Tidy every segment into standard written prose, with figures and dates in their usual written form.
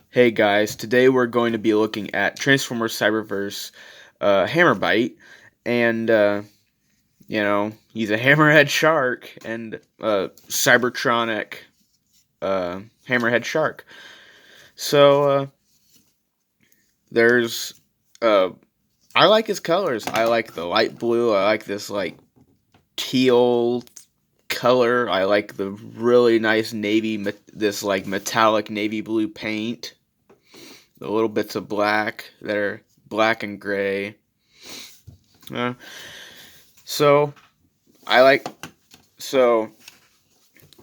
Hey guys, today we're going to be looking at Transformers Cyberverse Hammerbyte, and he's a hammerhead shark and Cybertronic hammerhead shark. So there's uh, I like his colors. I like the light blue. I like this like teal color. I like the really nice this like metallic navy blue paint. The little bits of black that are black and gray. Uh, so I like so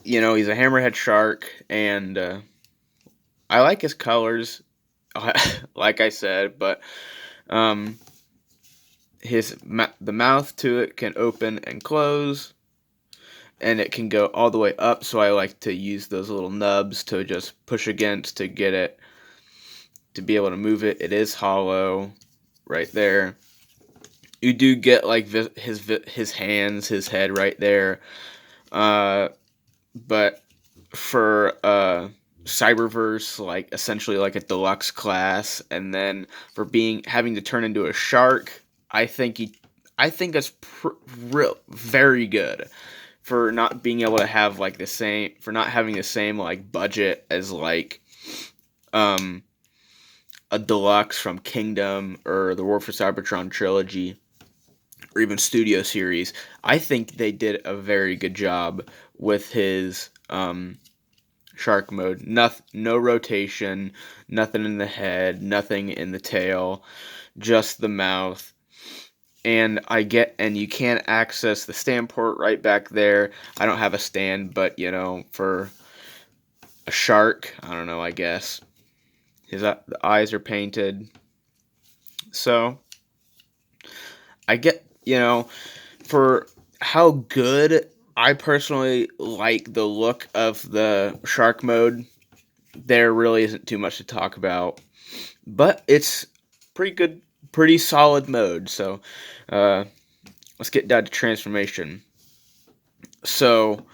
he's a hammerhead shark, and I like his colors, like I said, but um, the mouth to it can open and close, and it can go all the way up. So I like to use those little nubs to just push against to get it to be able to move it. It is hollow, right there. You do get like his hands, his head right there. But for Cyberverse, like essentially like a deluxe class, and then for having to turn into a shark, I think that's very good for not being able to have like for not having the same like budget as like um a deluxe from Kingdom or the War for Cybertron trilogy or even Studio Series. I think they did a very good job with his shark mode. No rotation, nothing in the head, nothing in the tail, just the mouth. And you can't access the stand port right back there. I don't have a stand, but for a shark, I don't know, I guess. The eyes are painted. So, I get, for how good I personally like the look of the shark mode, there really isn't too much to talk about. But it's pretty good, pretty solid mode. So let's get down to transformation. So,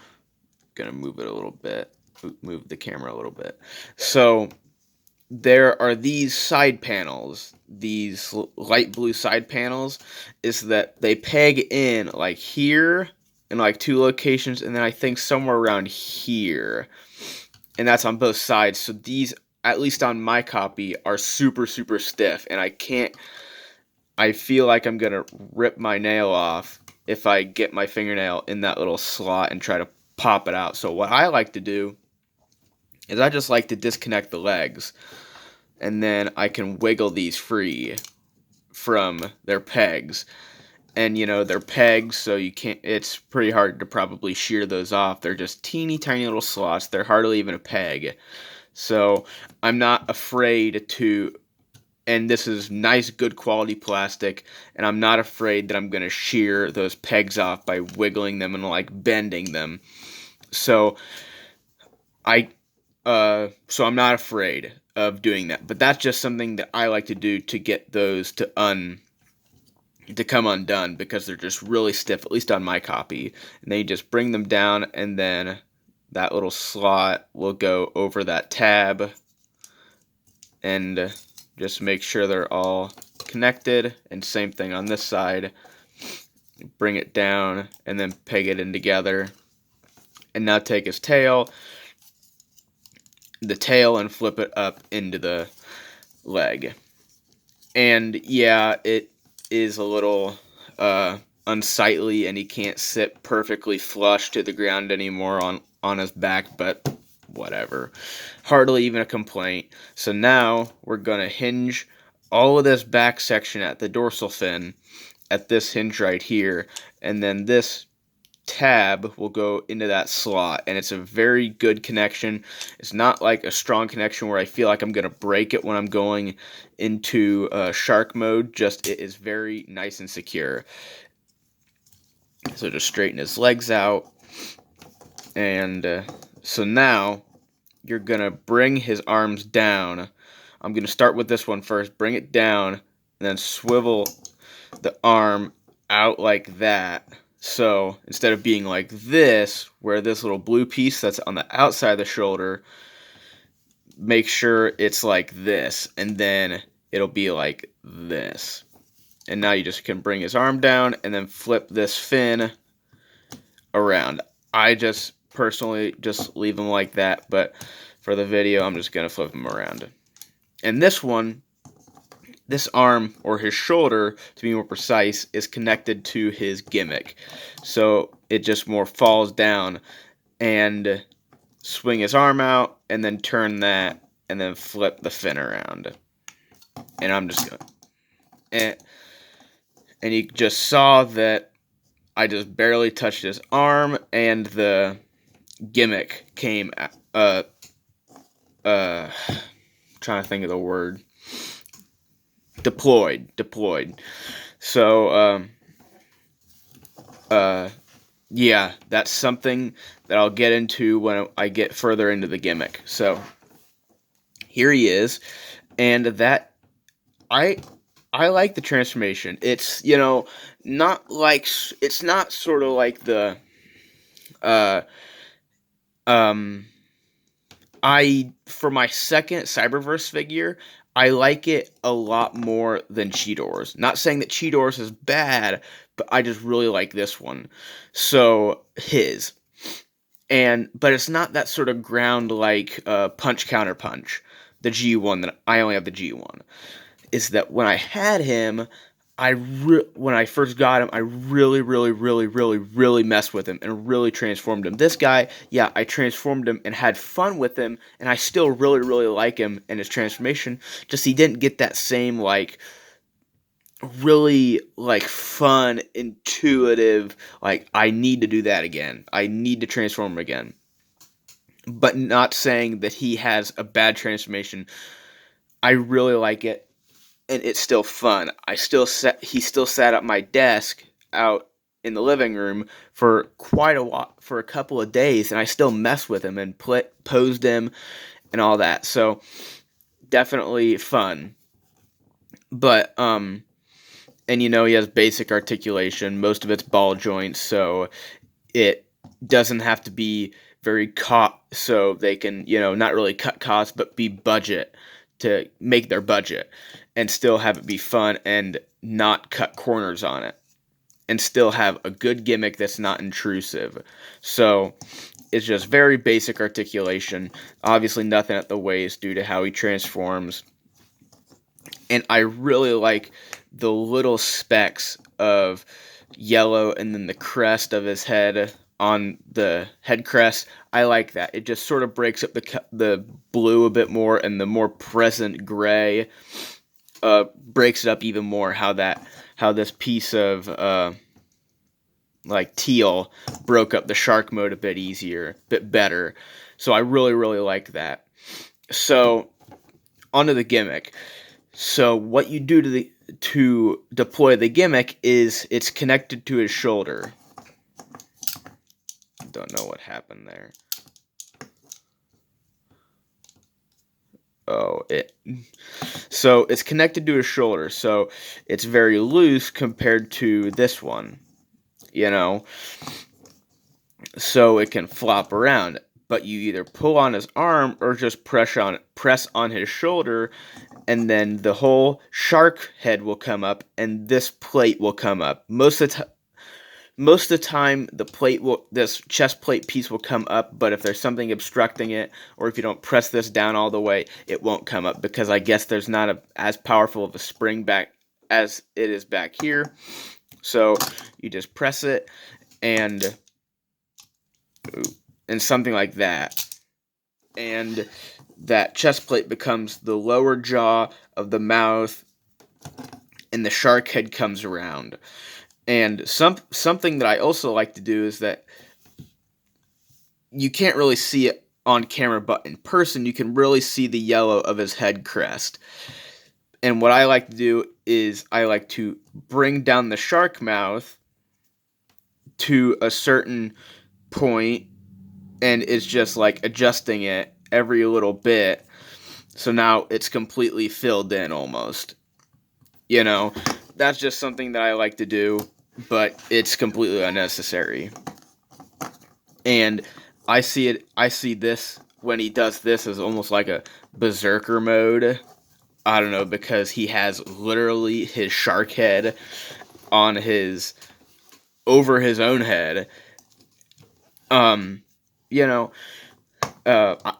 gonna move it a little bit, move the camera a little bit. So there are these side panels, these light blue side panels, is that they peg in like here in like two locations, and then I think somewhere around here, and that's on both sides. So these, at least on my copy, are super super stiff, and I feel like I'm gonna rip my nail off if I get my fingernail in that little slot and try to pop it out. So what I like to do is I just like to disconnect the legs, and then I can wiggle these free from their pegs. And they're pegs, so you can't, it's pretty hard to probably shear those off. They're just teeny tiny little slots. They're hardly even a peg. So I'm not afraid to, and this is nice good quality plastic, and I'm not afraid that I'm going to shear those pegs off by wiggling them and like bending them. So so I'm not afraid of doing that. But that's just something that I like to do to get those to come undone, because they're just really stiff, at least on my copy. And then you just bring them down, and then that little slot will go over that tab, and just make sure they're all connected. And same thing on this side. Bring it down and then peg it in together. And now take his tail, and flip it up into the leg. And yeah, it is a little unsightly, and he can't sit perfectly flush to the ground anymore on his back, but whatever. Hardly even a complaint. So now we're going to hinge all of this back section at the dorsal fin at this hinge right here, and then this tab will go into that slot, and it's a very good connection. It's not like a strong connection where I feel like I'm going to break it when I'm going into shark mode. Just it is very nice and secure. So just straighten his legs out, and so now you're going to bring his arms down. I'm going to start with this one first. Bring it down, and then swivel the arm out like that. So instead of being like this, where this little blue piece that's on the outside of the shoulder, make sure it's like this, and then it'll be like this. And now you just can bring his arm down and then flip this fin around. I just personally just leave him like that, but for the video, I'm just going to flip him around. And this one, this arm, or his shoulder, to be more precise, is connected to his gimmick. So it just more falls down, and swing his arm out, and then turn that, and then flip the fin around. And I'm just going to... And you just saw that I just barely touched his arm, and the gimmick came, trying to think of the word, deployed. So, yeah, that's something that I'll get into when I get further into the gimmick. So, here he is, and that, I like the transformation. It's, not like, it's not sort of like the, for my second Cyberverse figure, I like it a lot more than Cheetor's. Not saying that Cheetor's is bad, but I just really like this one. So, his. But it's not that sort of ground like punch counter punch. The G1, that I only have the G1. Is that when I had him, when I first got him, I really messed with him and really transformed him. This guy, yeah, I transformed him and had fun with him, and I still really like him and his transformation. Just he didn't get that same, like, really, like, fun, intuitive, like, I need to do that again. I need to transform him again. But not saying that he has a bad transformation. I really like it. And it's still fun. He still sat at my desk out in the living room for quite a while, for a couple of days, and I still messed with him and posed him and all that. So definitely fun. But and he has basic articulation. Most of it's ball joints, so it doesn't have to be very so they can, not really cut costs, but be budget to make their budget and still have it be fun and not cut corners on it and still have a good gimmick that's not intrusive. So it's just very basic articulation. Obviously nothing at the waist due to how he transforms. And I really like the little specks of yellow and then the crest of his head on the head crest. I like that. It just sort of breaks up the blue a bit more, and the more present gray breaks it up even more. How this piece of like teal broke up the shark mode a bit bit better. So I really like that. So onto the gimmick. So what you do to deploy the gimmick is it's connected to his shoulder. Don't know what happened there. So it's connected to his shoulder, so it's very loose compared to this one, so it can flop around, but you either pull on his arm or just press on his shoulder, and then the whole shark head will come up and this plate will come up. Most of the time, this chest plate piece will come up, but if there's something obstructing it, or if you don't press this down all the way, it won't come up, because I guess there's not as powerful of a spring back as it is back here. So you just press it, and something like that. And that chest plate becomes the lower jaw of the mouth, and the shark head comes around. And something that I also like to do is that you can't really see it on camera, but in person you can really see the yellow of his head crest. And what I like to do is I like to bring down the shark mouth to a certain point, and it's just like adjusting it every little bit. So now it's completely filled in almost. That's just something that I like to do, but it's completely unnecessary. And I see this when he does this is almost like a berserker mode. I don't know, because he has literally his shark head on his over his own head. Um, you know,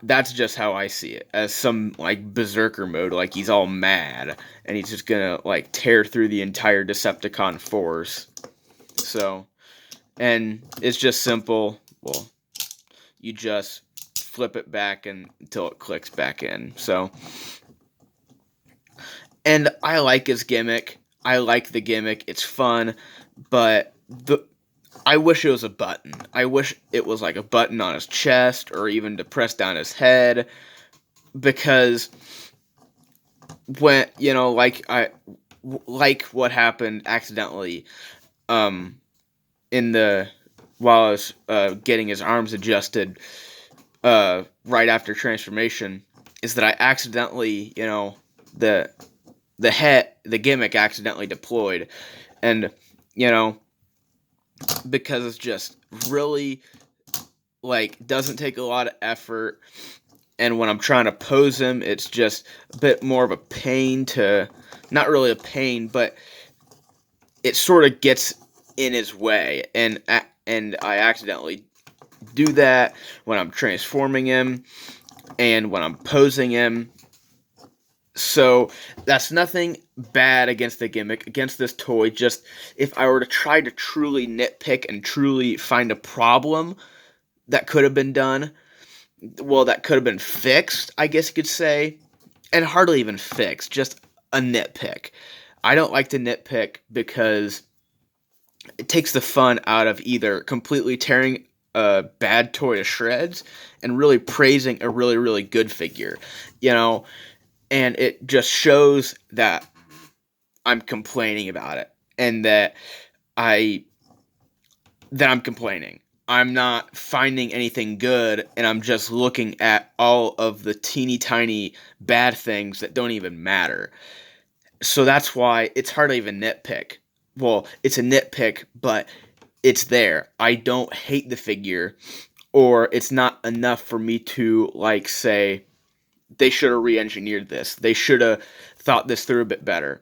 that's just how I see it, as some like berserker mode, like he's all mad and he's just gonna like tear through the entire Decepticon force. So, and it's just simple. Well, you just flip it back until it clicks back in. So, and I like his gimmick. I like the gimmick. It's fun, but I wish it was a button. I wish it was like a button on his chest or even to press down his head, because when like what happened accidentally in the while I was getting his arms adjusted right after transformation, is that I accidentally, the the gimmick accidentally deployed, and because it's just really like doesn't take a lot of effort, and when I'm trying to pose him, it's just a bit more of a pain to, not really a pain, but it sort of gets in his way, and I accidentally do that when I'm transforming him and when I'm posing him. So that's nothing bad against the gimmick, against this toy. Just if I were to try to truly nitpick and truly find a problem that could have been done, well, that could have been fixed, I guess you could say, and hardly even fixed, just a nitpick. I don't like to nitpick because it takes the fun out of either completely tearing a bad toy to shreds and really praising a really, really good figure, and it just shows that I'm complaining about it, and that I'm complaining. I'm not finding anything good, and I'm just looking at all of the teeny tiny bad things that don't even matter. So that's why it's hardly even nitpick. Well, it's a nitpick, but it's there. I don't hate the figure, or it's not enough for me to like say they should have re-engineered this. They should have thought this through a bit better.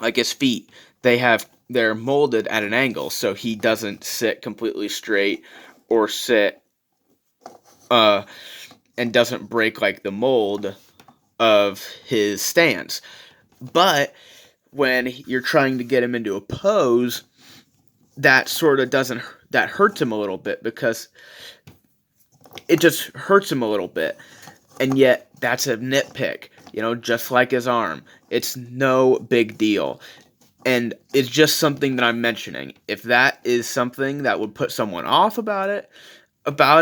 Like his feet, they're molded at an angle, so he doesn't sit completely straight or sit and doesn't break like the mold of his stance. But when you're trying to get him into a pose, that sort of that hurts him a little bit, because it just hurts him a little bit. And yet that's a nitpick, just like his arm. It's no big deal. And it's just something that I'm mentioning. If that is something that would put someone off about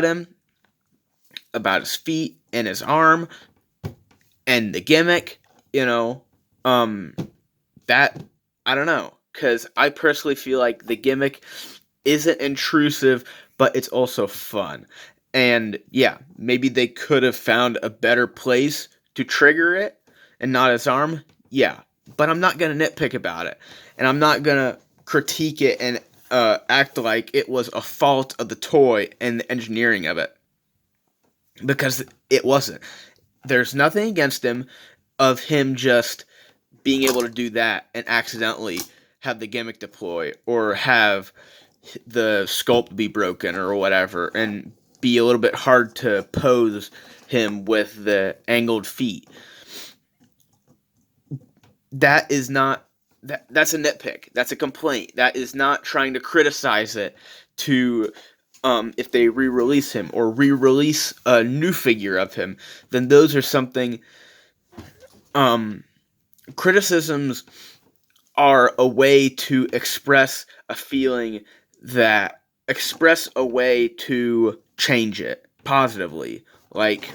him, about his feet and his arm and the gimmick, that, I don't know. Because I personally feel like the gimmick isn't intrusive, but it's also fun. And yeah, maybe they could have found a better place to trigger it and not his arm. Yeah, but I'm not going to nitpick about it. And I'm not going to critique it and act like it was a fault of the toy and the engineering of it. Because it wasn't. There's nothing against him of him just being able to do that and accidentally have the gimmick deploy, or have the sculpt be broken or whatever, and be a little bit hard to pose him with the angled feet. That is not that's a nitpick. That's a complaint. That is not trying to criticize it to if they re-release him or re-release a new figure of him, then those are something criticisms are a way to express a feeling, that express a way to change it positively. Like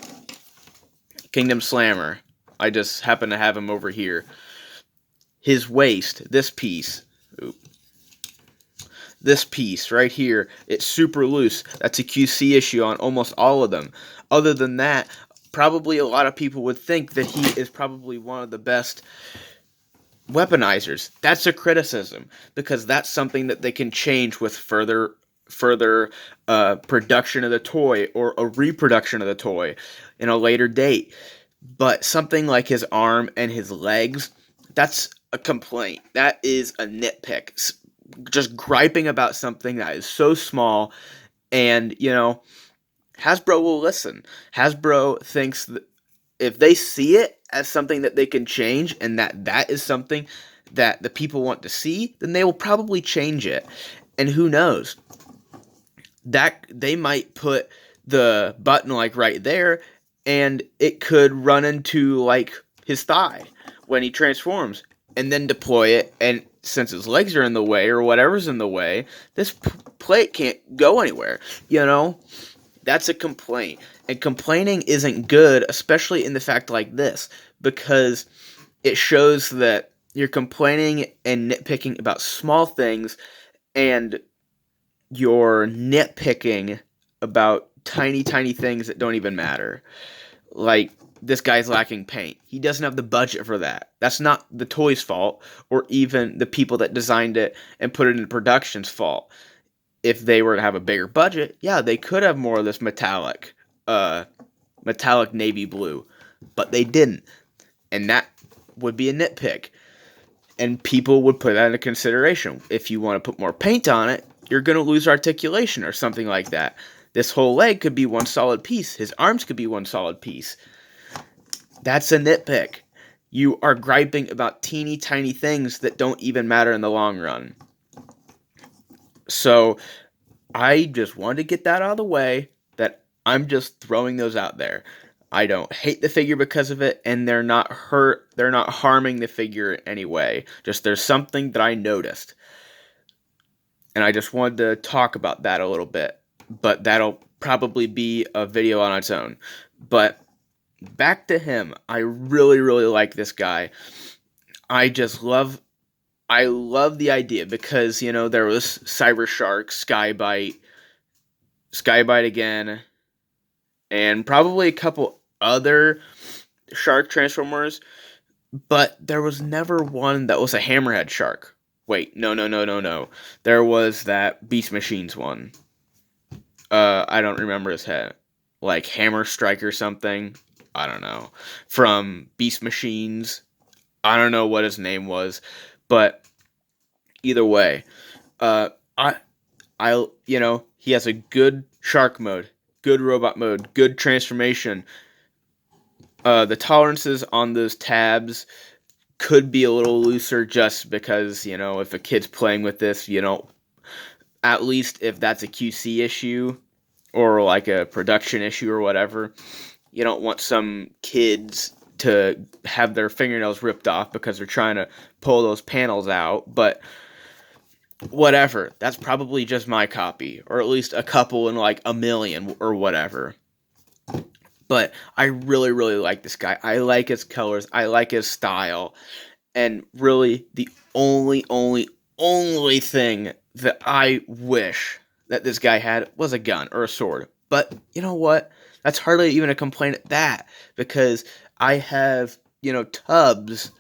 Kingdom Slammer. I just happen to have him over here. His waist, this piece right here, it's super loose. That's a QC issue on almost all of them. Other than that, probably a lot of people would think that he is probably one of the best weaponizers. That's a criticism, because that's something that they can change with further further production of the toy or a reproduction of the toy in a later date. But something like his arm and his legs, that's a complaint. That is a nitpick. Just griping about something that is so small, and Hasbro will listen. Hasbro thinks that if they see it as something that they can change, and that is something that the people want to see, then they will probably change it. And who knows? That they might put the button like right there, and it could run into like his thigh when he transforms, and then deploy it. And since his legs are in the way or whatever's in the way, this plate can't go anywhere. That's a complaint. And complaining isn't good, especially in the fact like this, because it shows that you're complaining and nitpicking about small things, and you're nitpicking about tiny, tiny things that don't even matter. Like, this guy's lacking paint. He doesn't have the budget for that. That's not the toy's fault, or even the people that designed it and put it in production's fault. If they were to have a bigger budget, yeah, they could have more of this metallic navy blue, but they didn't, and that would be a nitpick, and people would put that into consideration. If you want to put more paint on it, you're going to lose articulation or something like that. This whole leg could be one solid piece. His arms could be one solid piece. That's a nitpick. You are griping about teeny tiny things that don't even matter in the long run. So I just wanted to get that out of the way, that I'm just throwing those out there. I don't hate the figure because of it, and they're not harming the figure in any way. Just there's something that I noticed. And I just wanted to talk about that a little bit. But that'll probably be a video on its own. But back to him. I really, really like this guy. I love the idea because, there was Cyber Shark, Skybite again, and probably a couple other shark transformers, but there was never one that was a hammerhead shark. Wait, no. There was that Beast Machines one. I don't remember his head. Like Hammer Strike or something. I don't know. From Beast Machines. I don't know what his name was, but either way, he has a good shark mode, good robot mode, good transformation. The tolerances on those tabs could be a little looser just because, if a kid's playing with this, at least if that's a QC issue or like a production issue or whatever, you don't want some kids to have their fingernails ripped off because they're trying to pull those panels out. But whatever, that's probably just my copy, or at least a couple in like a million or whatever. But I really, really like this guy. I like his colors. I like his style. And really, the only thing that I wish that this guy had was a gun or a sword. But you know what? That's hardly even a complaint at that, because I have, tubs.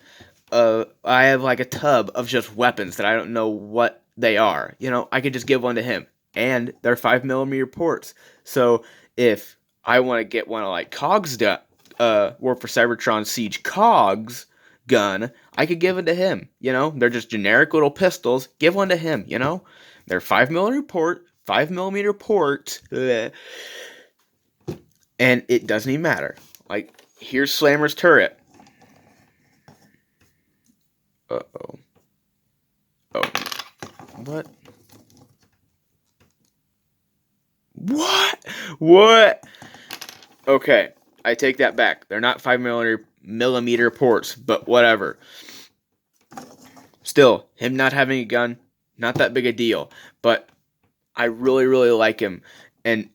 I have like a tub of just weapons that I don't know what they are. I could just give one to him, and they're 5mm ports. So if I want to get one of like Cog's War for Cybertron Siege Cog's gun, I could give it to him. They're just generic little pistols. Give one to him. They're 5mm port, and it doesn't even matter. Like, here's Slammer's turret. Uh-oh. Oh. What? What? Okay, I take that back. They're not 5mm ports, but whatever. Still, him not having a gun, not that big a deal. But I really, really like him. And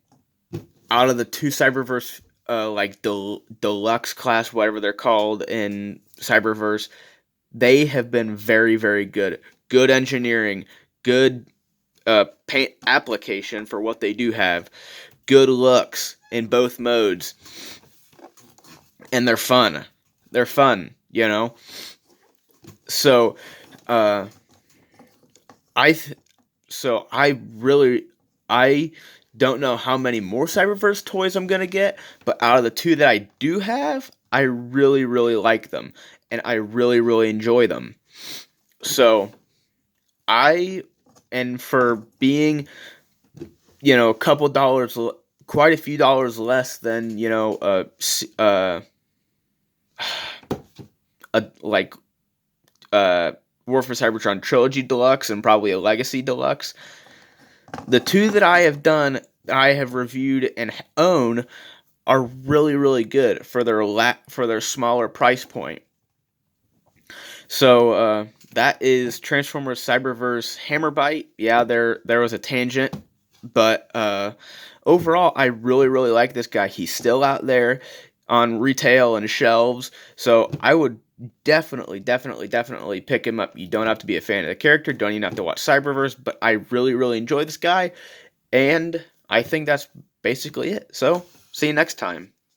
out of the two Cyberverse, like deluxe class, whatever they're called in Cyberverse, they have been very, very good. Good engineering, good paint application for what they do have, good looks in both modes, and they're fun. So, I really I don't know how many more Cyberverse toys I'm gonna get, but out of the two that I do have, I really, really like them, and I really, really enjoy them. So I, and for being, a couple dollars, quite a few dollars less than, like War for Cybertron Trilogy Deluxe and probably a Legacy Deluxe. The two that I have done, I have reviewed and own, are really, really good for their smaller price point. So that is Transformers Cyberverse Hammerbyte. Yeah, there was a tangent, but overall, I really, really like this guy. He's still out there on retail and shelves, so I would definitely, definitely, definitely pick him up. You don't have to be a fan of the character, don't even have to watch Cyberverse, but I really, really enjoy this guy, and I think that's basically it. So, see you next time.